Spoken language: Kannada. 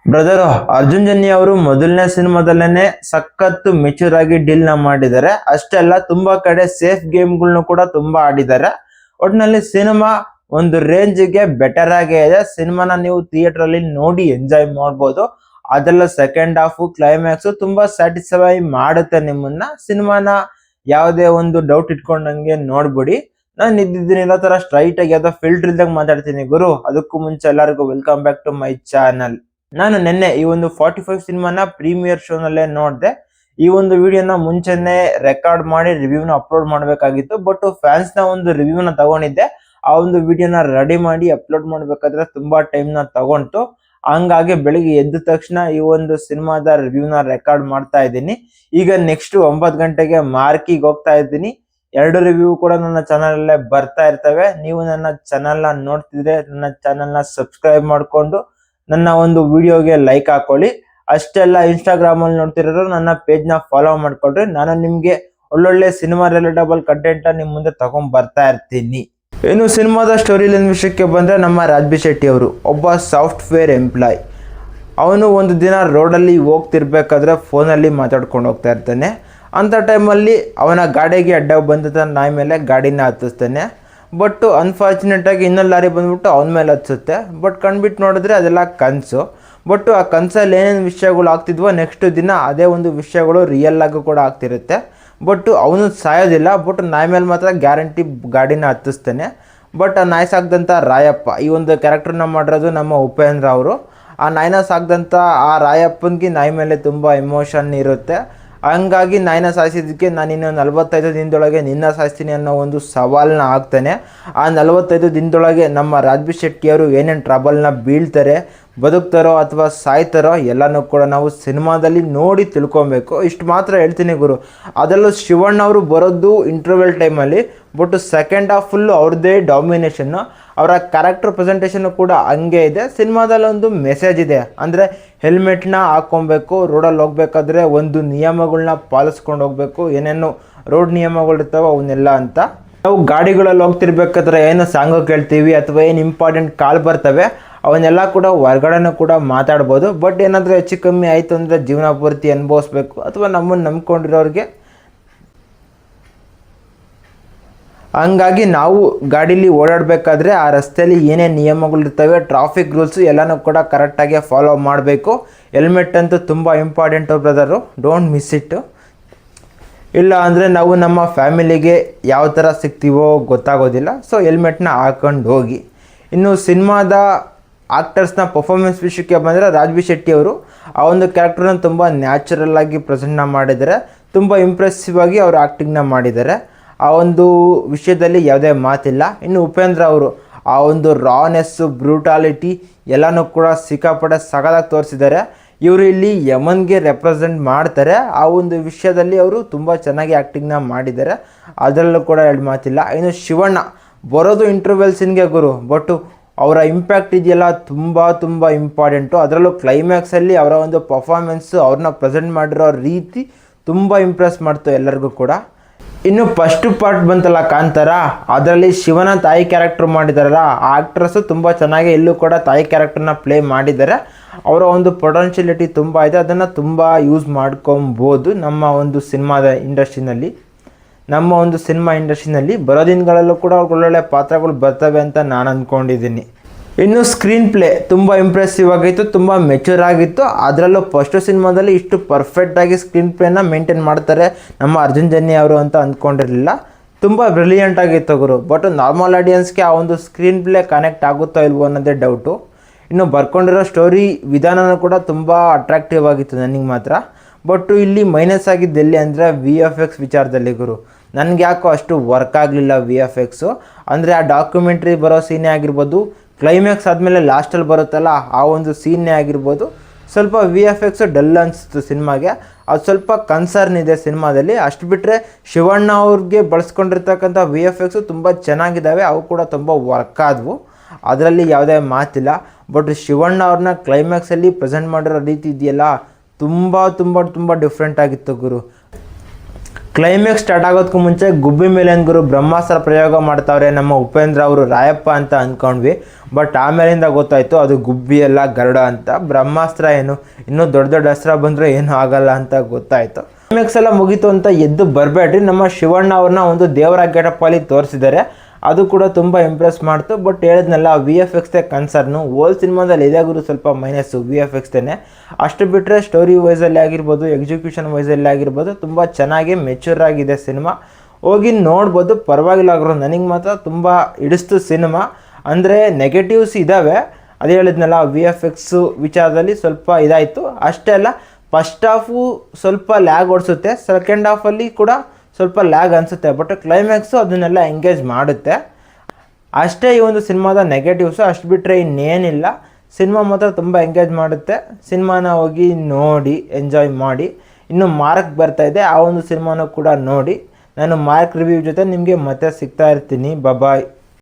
ಬ್ರದರ್ ಅರ್ಜುನ್ ಜನ್ಯ ಅವರು ಮೊದಲನೇ ಸಿನಿಮಾದಲ್ಲೇನೆ ಸಖತ್ತು ಮೆಚೂರ್ ಆಗಿ ಡೀಲ್ ನ ಮಾಡಿದ್ದಾರೆ. ಅಷ್ಟೇ ಅಲ್ಲ, ತುಂಬಾ ಕಡೆ ಸೇಫ್ ಗೇಮ್ಗಳನ್ನು ಕೂಡ ತುಂಬಾ ಆಡಿದ್ದಾರೆ. ಒಟ್ನಲ್ಲಿ ಸಿನಿಮಾ ಒಂದು ರೇಂಜ್ ಗೆ ಬೆಟರ್ ಆಗೇ ಇದೆ. ಸಿನಿಮಾನ ನೀವು ಥಿಯೇಟರ್ ಅಲ್ಲಿ ನೋಡಿ ಎಂಜಾಯ್ ಮಾಡಬಹುದು. ಅದೆಲ್ಲ ಸೆಕೆಂಡ್ ಹಾಫ್ ಕ್ಲೈಮ್ಯಾಕ್ಸ್ ತುಂಬಾ ಸ್ಯಾಟಿಸ್ಫೈ ಮಾಡುತ್ತೆ ನಿಮ್ಮನ್ನ. ಸಿನಿಮಾನ ಯಾವುದೇ ಒಂದು ಡೌಟ್ ಇಟ್ಕೊಂಡಂಗೆ ನೋಡ್ಬಿಡಿ. ನಾನು ಇದ್ದಿದ್ದೀನಿ ಇರೋ ತರ ಸ್ಟ್ರೈಟ್ ಆಗಿ ಯಾವ್ದೋ ಫಿಲ್ಟರ್ ಇಲ್ದಾಗ ಮಾತಾಡ್ತೀನಿ ಗುರು. ಅದಕ್ಕೂ ಮುಂಚೆ ಎಲ್ಲರಿಗೂ welcome back to my channel. ನಾನು ನಿನ್ನೆ ಈ ಒಂದು 45 ಸಿನಿಮಾನ ಪ್ರೀಮಿಯರ್ ಶೋ ನಲ್ಲೇ ನೋಡಿದೆ. ಈ ಒಂದು ವಿಡಿಯೋನ ಮುಂಚೆನೆ ರೆಕಾರ್ಡ್ ಮಾಡಿ ರಿವ್ಯೂನ ಅಪ್ಲೋಡ್ ಮಾಡಬೇಕಾಗಿತ್ತು. ಬಟ್ ಫ್ಯಾನ್ಸ್ ನ ಒಂದು ರಿವ್ಯೂನ ತಗೊಂಡಿದ್ದೆ. ಆ ಒಂದು ವಿಡಿಯೋನ ರೆಡಿ ಮಾಡಿ ಅಪ್ಲೋಡ್ ಮಾಡ್ಬೇಕಾದ್ರೆ ತುಂಬಾ ಟೈಮ್ ನ ತಗೊಂತು. ಹಂಗಾಗಿ ಬೆಳಿಗ್ಗೆ ಎದ್ದ ತಕ್ಷಣ ಈ ಒಂದು ಸಿನಿಮಾದ ರಿವ್ಯೂನ ರೆಕಾರ್ಡ್ ಮಾಡ್ತಾ ಇದ್ದೀನಿ. ಈಗ ನೆಕ್ಸ್ಟ್ 9 ಗಂಟೆಗೆ ಮಾರ್ಕಿಗೆ ಹೋಗ್ತಾ ಇದ್ದೀನಿ. 2 ರಿವ್ಯೂ ಕೂಡ ನನ್ನ ಚಾನಲ್ ಅಲ್ಲೇ ಬರ್ತಾ ಇರ್ತವೆ. ನೀವು ನನ್ನ ಚಾನಲ್ ನ ನೋಡ್ತಿದ್ರೆ ನನ್ನ ಚಾನಲ್ ನ ಸಬ್ಸ್ಕ್ರೈಬ್ ಮಾಡ್ಕೊಂಡು ನನ್ನ ಒಂದು ವಿಡಿಯೋಗೆ ಲೈಕ್ ಹಾಕೊಳ್ಳಿ. ಅಷ್ಟೆಲ್ಲ ಇನ್ಸ್ಟಾಗ್ರಾಮ್ ಅಲ್ಲಿ ನೋಡ್ತಿರೋರು ನನ್ನ ಪೇಜ್ ನ ಫಾಲೋ ಮಾಡ್ಕೊಳ್ರಿ. ನಾನು ನಿಮ್ಗೆ ಒಳ್ಳೊಳ್ಳೆ ಸಿನಿಮಾ ರಿಲೇಟಬಲ್ ಕಂಟೆಂಟ್ ನಿಮ್ ಮುಂದೆ ತಗೊಂಡ್ ಬರ್ತಾ ಇರ್ತೀನಿ. ಇನ್ನು ಸಿನಿಮಾದ ಸ್ಟೋರಿ ಲೈನ್ ವಿಷಯಕ್ಕೆ ಬಂದ್ರೆ, ನಮ್ಮ ರಾಜ್ಬಿ ಶೆಟ್ಟಿ ಅವರು ಒಬ್ಬ ಸಾಫ್ಟ್ವೇರ್ ಎಂಪ್ಲಾಯ್. ಅವನು ಒಂದು ದಿನ ರೋಡಲ್ಲಿ ಹೋಗ್ತಿರ್ಬೇಕಾದ್ರೆ ಫೋನಲ್ಲಿ ಮಾತಾಡ್ಕೊಂಡು ಹೋಗ್ತಾ ಇರ್ತಾನೆ. ಅಂಥ ಟೈಮಲ್ಲಿ ಅವನ ಗಾಡಿಗೆ ಅಡ್ಡ ಬಂದ ನಾಯಿ ಮೇಲೆ ಗಾಡಿನ ಹತ್ತಿಸ್ತಾನೆ. ಬಟ್ ಅನ್ಫಾರ್ಚುನೇಟ್ ಆಗಿ ಇನ್ನೊಂದು ಲಾರಿ ಬಂದ್ಬಿಟ್ಟು ಅವನ ಮೇಲೆ ಹತ್ಸುತ್ತೆ. ಬಟ್ ಕಂಡ್ಬಿಟ್ಟು ನೋಡಿದ್ರೆ ಅದೆಲ್ಲ ಕನಸು. ಬಟ್ ಆ ಕನಸಲ್ಲಿ ಏನೇನು ವಿಷಯಗಳು ಆಗ್ತಿದ್ವೋ ನೆಕ್ಸ್ಟ್ ದಿನ ಅದೇ ಒಂದು ವಿಷಯಗಳು ರಿಯಲ್ ಆಗಿ ಕೂಡ ಆಗ್ತಿರುತ್ತೆ. ಬಟ್ ಅವನು ಸಾಯೋದಿಲ್ಲ. ಬಟ್ ನಾಯಿ ಮೇಲೆ ಮಾತ್ರ ಗ್ಯಾರಂಟಿ ಗಾಡಿನ ಹತ್ತಿಸ್ತಾನೆ. ಬಟ್ ಆ ನಾಯಿ ಸಾಕ್ದಂಥ ರಾಯಪ್ಪ, ಈ ಒಂದು ಕ್ಯಾರೆಕ್ಟರ್ನ ಮಾಡಿರೋದು ನಮ್ಮ ಉಪೇಂದ್ರ ಅವರು. ಆ ನಾಯಿನ ಸಾಕ್ದಂಥ ಆ ರಾಯಪ್ಪನಿಗೆ ನಾಯಿ ಮೇಲೆ ತುಂಬ ಎಮೋಷನ್ ಇರುತ್ತೆ. ಹಂಗಾಗಿ ನಾಯಿನ ಸಾಯಿಸಿದ್ದಕ್ಕೆ ನಾನು ಇನ್ನು 45 ದಿನದೊಳಗೆ ನಿನ್ನ ಸಾಯಿಸ್ತೀನಿ ಅನ್ನೋ ಒಂದು ಸವಾಲನ್ನ ಹಾಕ್ತಾನೆ. ಆ 45 ದಿನದೊಳಗೆ ನಮ್ಮ ರಾಜ್ಬಿ ಶೆಟ್ಟಿಯವರು ಏನೇನು ಟ್ರಬಲ್ನ ಬೀಳ್ತಾರೆ, ಬದುಕ್ತಾರೋ ಅಥವಾ ಸಾಯ್ತಾರೋ ಎಲ್ಲನೂ ಕೂಡ ನಾವು ಸಿನಿಮಾದಲ್ಲಿ ನೋಡಿ ತಿಳ್ಕೊಬೇಕು. ಇಷ್ಟು ಮಾತ್ರ ಹೇಳ್ತೀನಿ ಗುರು. ಅದರಲ್ಲೂ ಶಿವಣ್ಣ ಅವರು ಬರೋದು ಇಂಟರ್ವೆಲ್ ಟೈಮಲ್ಲಿ. ಬಟ್ ಸೆಕೆಂಡ್ ಹಾಫ್ ಫುಲ್ಲು ಅವ್ರದ್ದೇ ಡಾಮಿನೇಷನ್ನು. ಅವರ ಕ್ಯಾರೆಕ್ಟರ್ ಪ್ರೆಸೆಂಟೇಷನ್ನು ಕೂಡ ಹಂಗೆ ಇದೆ. ಸಿನಿಮಾದಲ್ಲಿ ಒಂದು ಮೆಸೇಜ್ ಇದೆ, ಅಂದರೆ ಹೆಲ್ಮೆಟ್ನ ಹಾಕ್ಕೊಬೇಕು, ರೋಡಲ್ಲಿ ಹೋಗ್ಬೇಕಾದ್ರೆ ಒಂದು ನಿಯಮಗಳನ್ನ ಪಾಲಿಸ್ಕೊಂಡು ಹೋಗಬೇಕು, ಏನೇನು ರೋಡ್ ನಿಯಮಗಳಿರ್ತಾವೆ ಅವನ್ನೆಲ್ಲ ಅಂತ. ನಾವು ಗಾಡಿಗಳಲ್ಲಿ ಹೋಗ್ತಿರ್ಬೇಕಾದ್ರೆ ಏನು ಸಾಂಗು ಕೇಳ್ತೀವಿ ಅಥವಾ ಏನು ಇಂಪಾರ್ಟೆಂಟ್ ಕಾಲ್ ಬರ್ತವೆ ಅವನ್ನೆಲ್ಲ ಕೂಡ ಹೊರ್ಗಡೆನೂ ಕೂಡ ಮಾತಾಡ್ಬೋದು. ಬಟ್ ಏನಾದರೂ ಹೆಚ್ಚು ಕಮ್ಮಿ ಆಯಿತು ಅಂದರೆ ಜೀವನ ಪೂರ್ತಿ ಅನುಭವಿಸ್ಬೇಕು. ಅಥವಾ ನಮ್ಮನ್ನು ನಂಬ್ಕೊಂಡಿರೋರಿಗೆ ಹಂಗಾಗಿ ನಾವು ಗಾಡೀಲಿ ಓಡಾಡಬೇಕಾದ್ರೆ ಆ ರಸ್ತೆಯಲ್ಲಿ ಏನೇನು ನಿಯಮಗಳಿರ್ತವೆ, ಟ್ರಾಫಿಕ್ ರೂಲ್ಸು ಎಲ್ಲನೂ ಕೂಡ ಕರೆಕ್ಟಾಗಿ ಫಾಲೋ ಮಾಡಬೇಕು. ಹೆಲ್ಮೆಟ್ ಅಂತೂ ತುಂಬ ಇಂಪಾರ್ಟೆಂಟು ಬ್ರದರು, ಡೋಂಟ್ ಮಿಸ್ ಇಟ್ಟು. ಇಲ್ಲ ಅಂದರೆ ನಾವು ನಮ್ಮ ಫ್ಯಾಮಿಲಿಗೆ ಯಾವ ಥರ ಸಿಗ್ತೀವೋ ಗೊತ್ತಾಗೋದಿಲ್ಲ. ಸೊ ಹೆಲ್ಮೆಟ್ನ ಹಾಕೊಂಡು ಹೋಗಿ. ಇನ್ನು ಸಿನಿಮಾದ ಆಕ್ಟರ್ಸ್ನ ಪರ್ಫಾರ್ಮೆನ್ಸ್ ವಿಷಯಕ್ಕೆ ಬಂದರೆ, ರಾಜ್ಬಿ ಶೆಟ್ಟಿ ಅವರು ಆ ಒಂದು ಕ್ಯಾರೆಕ್ಟರ್ನ ತುಂಬ ನ್ಯಾಚುರಲ್ ಆಗಿ ಪ್ರೆಸೆಂಟ್ನ ಮಾಡಿದ್ದಾರೆ. ತುಂಬ ಇಂಪ್ರೆಸಿವ್ ಆಗಿ ಅವರು ಆ್ಯಕ್ಟಿಂಗ್ನ ಮಾಡಿದ್ದಾರೆ. ಆ ಒಂದು ವಿಷಯದಲ್ಲಿ ಯಾವುದೇ ಮಾತಿಲ್ಲ. ಇನ್ನು ಉಪೇಂದ್ರ ಅವರು ಆ ಒಂದು ರಾನೆಸ್ಸು, ಬ್ರೂಟಾಲಿಟಿ ಎಲ್ಲನೂ ಕೂಡ ಸಿಕ್ಕಾಪಟ್ಟೆ ಸಗದಾಗಿ ತೋರಿಸಿದ್ದಾರೆ. ಇವರು ಇಲ್ಲಿ ಯಮನ್ಗೆ ರೆಪ್ರೆಸೆಂಟ್ ಮಾಡ್ತಾರೆ. ಆ ಒಂದು ವಿಷಯದಲ್ಲಿ ಅವರು ತುಂಬ ಚೆನ್ನಾಗಿ ಆ್ಯಕ್ಟಿಂಗ್ನ ಮಾಡಿದ್ದಾರೆ. ಅದರಲ್ಲೂ ಕೂಡ ಎರಡು ಮಾತಿಲ್ಲ. ಇನ್ನು ಶಿವಣ್ಣ ಬರೋದು ಇಂಟರ್ವೆಲ್ ಸೀನ್ಗೆ ಗುರು. ಬಟ್ ಅವರ ಇಂಪ್ಯಾಕ್ಟ್ ಇದೆಯಲ್ಲ ತುಂಬ ಇಂಪಾರ್ಟೆಂಟು. ಅದರಲ್ಲೂ ಕ್ಲೈಮ್ಯಾಕ್ಸಲ್ಲಿ ಅವರ ಒಂದು ಪರ್ಫಾರ್ಮೆನ್ಸು, ಅವ್ರನ್ನ ಪ್ರೆಸೆಂಟ್ ಮಾಡಿರೋ ರೀತಿ ತುಂಬ ಇಂಪ್ರೆಸ್ ಮಾಡ್ತು ಎಲ್ಲರಿಗೂ ಕೂಡ. ಇನ್ನು ಫಸ್ಟ್ ಪಾರ್ಟ್ ಬಂತಲ್ಲ ಕಾಂತಾರ, ಅದರಲ್ಲಿ ಶಿವನ ತಾಯಿ ಕ್ಯಾರೆಕ್ಟರ್ ಮಾಡಿದಾರಲ್ಲ, ಆ ಆ್ಯಕ್ಟ್ರಸ್ಸು ತುಂಬ ಚೆನ್ನಾಗಿ ಇಲ್ಲೂ ಕೂಡ ತಾಯಿ ಕ್ಯಾರೆಕ್ಟರ್ನ ಪ್ಲೇ ಮಾಡಿದ್ದಾರೆ. ಅವರ ಒಂದು ಪೊಟೆನ್ಷಿಯಲಿಟಿ ತುಂಬ ಇದೆ. ಅದನ್ನು ತುಂಬ ಯೂಸ್ ಮಾಡ್ಕೊಬೋದು ನಮ್ಮ ಒಂದು ಸಿನಿಮಾ ಇಂಡಸ್ಟ್ರಿನಲ್ಲಿ ಬರೋ ದಿನಗಳಲ್ಲೂ ಕೂಡ ಒಳ್ಳೊಳ್ಳೆ ಪಾತ್ರಗಳು ಬರ್ತವೆ ಅಂತ ನಾನು ಅಂದ್ಕೊಂಡಿದ್ದೀನಿ. ಇನ್ನು ಸ್ಕ್ರೀನ್ ಪ್ಲೇ ತುಂಬ ಇಂಪ್ರೆಸಿವ್ ಆಗಿತ್ತು, ತುಂಬ ಮೆಚೂರ್ ಆಗಿತ್ತು. ಅದರಲ್ಲೂ ಫಸ್ಟ್ ಸಿನಿಮಾದಲ್ಲಿ ಇಷ್ಟು ಪರ್ಫೆಕ್ಟಾಗಿ ಸ್ಕ್ರೀನ್ ಪ್ಲೇನ ಮೇಂಟೈನ್ ಮಾಡ್ತಾರೆ ನಮ್ಮ ಅರ್ಜುನ್ ಜನ್ಯ ಅವರು ಅಂತ ಅಂದ್ಕೊಂಡಿರಲಿಲ್ಲ. ತುಂಬ ಬ್ರಿಲಿಯಂಟ್ ಆಗಿತ್ತು ಗುರು. ಬಟ್ ನಾರ್ಮಲ್ ಆಡಿಯನ್ಸ್ಗೆ ಆ ಒಂದು ಸ್ಕ್ರೀನ್ ಪ್ಲೇ ಕನೆಕ್ಟ್ ಆಗುತ್ತೋ ಇಲ್ವೋ ಅನ್ನೋದೇ ಡೌಟು. ಇನ್ನು ಬರ್ಕೊಂಡಿರೋ ಸ್ಟೋರಿ ವಿಧಾನನೂ ಕೂಡ ತುಂಬ ಅಟ್ರಾಕ್ಟಿವ್ ಆಗಿತ್ತು ನನಗೆ ಮಾತ್ರ. ಬಟ್ ಇಲ್ಲಿ ಮೈನಸ್ ಆಗಿದ್ದು ಎಲ್ಲಿ ಅಂದರೆ VFX ವಿಚಾರದಲ್ಲಿ ಗುರು. ನನಗೆ ಯಾಕೋ ಅಷ್ಟು ವರ್ಕ್ ಆಗಲಿಲ್ಲ VFX. ಅಂದರೆ ಆ ಡಾಕ್ಯುಮೆಂಟ್ರಿ ಬರೋ ಸೀನೇ ಆಗಿರ್ಬೋದು, ಕ್ಲೈಮ್ಯಾಕ್ಸ್ ಆದಮೇಲೆ ಲಾಸ್ಟಲ್ಲಿ ಬರುತ್ತಲ್ಲ ಆ ಒಂದು ಸೀನ್ನೇ ಆಗಿರ್ಬೋದು, ಸ್ವಲ್ಪ VFX ಡಲ್ ಅನಿಸ್ತು ಸಿನಿಮಾಗೆ. ಅದು ಸ್ವಲ್ಪ ಕನ್ಸರ್ನ್ ಇದೆ ಸಿನಿಮಾದಲ್ಲಿ. ಅಷ್ಟು ಬಿಟ್ಟರೆ ಶಿವಣ್ಣ ಅವ್ರಿಗೆ ಬಳಸ್ಕೊಂಡಿರ್ತಕ್ಕಂಥ VFX ತುಂಬ ಚೆನ್ನಾಗಿದ್ದಾವೆ. ಅವು ಕೂಡ ತುಂಬ ವರ್ಕ್ ಆದವು, ಅದರಲ್ಲಿ ಯಾವುದೇ ಮಾತಿಲ್ಲ. ಬಟ್ ಶಿವಣ್ಣ ಅವ್ರನ್ನ ಕ್ಲೈಮ್ಯಾಕ್ಸಲ್ಲಿ ಪ್ರೆಸೆಂಟ್ ಮಾಡಿರೋ ರೀತಿ ಇದೆಯಲ್ಲ ತುಂಬ ಡಿಫ್ರೆಂಟ್ ಆಗಿತ್ತು ಗುರು. ಕ್ಲೈಮ್ಯಾಕ್ಸ್ ಸ್ಟಾರ್ಟ್ ಆಗೋದಕ್ಕೂ ಮುಂಚೆ ಗುಬ್ಬಿ ಮೇಲೆ ಗುರು ಬ್ರಹ್ಮಾಸ್ತ್ರ ಪ್ರಯೋಗ ಮಾಡ್ತಾವ್ರೆ ನಮ್ಮ ಉಪೇಂದ್ರ ಅವರು ರಾಯಪ್ಪ ಅಂತ ಅಂದ್ಕೊಂಡ್ವಿ. ಬಟ್ ಆಮೇಲಿಂದ ಗೊತ್ತಾಯಿತು ಅದು ಗುಬ್ಬಿ ಎಲ್ಲ ಗರುಡ ಅಂತ. ಬ್ರಹ್ಮಾಸ್ತ್ರ ಏನು ಇನ್ನೂ ದೊಡ್ಡ ದೊಡ್ಡ ಅಸ್ತ್ರ ಬಂದರೆ ಏನೂ ಆಗಲ್ಲ ಅಂತ ಗೊತ್ತಾಯಿತು. ಕ್ಲೈಮ್ಯಾಕ್ಸ್ ಎಲ್ಲ ಮುಗೀತು ಅಂತ ಎದ್ದು ಬರಬೇಡ್ರಿ, ನಮ್ಮ ಶಿವಣ್ಣ ಅವ್ರನ್ನ ಒಂದು ದೇವರ ಗೆಟಪ್ಪಲ್ಲಿ ತೋರಿಸಿದ್ದಾರೆ. ಅದು ಕೂಡ ತುಂಬ ಇಂಪ್ರೆಸ್ ಮಾಡ್ತು. ಬಟ್ ಹೇಳಿದ್ನಲ್ಲ ವಿ ಎಫ್ ಎಕ್ಸ್ದೇ ಕನ್ಸರ್ನು. ಓಲ್ಡ್ ಸಿನಿಮಾದಲ್ಲಿ ಇದೇ ಗುರು ಸ್ವಲ್ಪ ಮೈನಸ್ಸು ವಿ ಎಫ್ ಎಕ್ಸ್ದೇ. ಅಷ್ಟು ಬಿಟ್ಟರೆ ಸ್ಟೋರಿ ವೈಸಲ್ಲಿ ಆಗಿರ್ಬೋದು, ಎಕ್ಸಿಕ್ಯೂಷನ್ ವೈಸಲ್ಲಿ ಆಗಿರ್ಬೋದು ತುಂಬ ಚೆನ್ನಾಗಿ ಮೆಚ್ಯೂರ್ ಆಗಿದೆ ಸಿನಿಮಾ. ಹೋಗಿ ನೋಡ್ಬೋದು, ಪರವಾಗಿಲ್ಲ ಗುರು. ನನಗೆ ಮಾತ್ರ ತುಂಬ ಹಿಡಿಸ್ತು ಸಿನಿಮಾ. ಅಂದರೆ ನೆಗೆಟಿವ್ಸ್ ಇದ್ದಾವೆ, ಅದೇ ಹೇಳಿದ್ನಲ್ಲ ವಿ ಎಫ್ ಎಕ್ಸು ವಿಚಾರದಲ್ಲಿ ಸ್ವಲ್ಪ ಇದಾಯಿತು ಅಷ್ಟೇ ಅಲ್ಲ. ಫಸ್ಟ್ ಹಾಫು ಸ್ವಲ್ಪ ಲ್ಯಾಗ್ ಓಡಿಸುತ್ತೆ, ಸೆಕೆಂಡ್ ಹಾಫಲ್ಲಿ ಕೂಡ ಸ್ವಲ್ಪ ಲ್ಯಾಗ್ ಅನಿಸುತ್ತೆ. ಬಟ್ ಕ್ಲೈಮ್ಯಾಕ್ಸು ಅದನ್ನೆಲ್ಲ ಎಂಗೇಜ್ ಮಾಡುತ್ತೆ ಅಷ್ಟೇ. ಈ ಒಂದು ಸಿನಿಮಾದ ನೆಗೆಟಿವ್ಸು. ಅಷ್ಟು ಬಿಟ್ಟರೆ ಇನ್ನೇನಿಲ್ಲ. ಸಿನಿಮಾ ಮಾತ್ರ ತುಂಬ ಎಂಗೇಜ್ ಮಾಡುತ್ತೆ. ಸಿನಿಮಾನ ಹೋಗಿ ನೋಡಿ ಎಂಜಾಯ್ ಮಾಡಿ. ಇನ್ನು ಮಾರ್ಕ್ ಬರ್ತಾಯಿದೆ, ಆ ಒಂದು ಸಿನಿಮಾನೂ ಕೂಡ ನೋಡಿ. ನಾನು ಮಾರ್ಕ್ ರಿವ್ಯೂ ಜೊತೆ ನಿಮಗೆ ಮತ್ತೆ ಸಿಗ್ತಾ ಇರ್ತೀನಿ. ಬಾಯ್.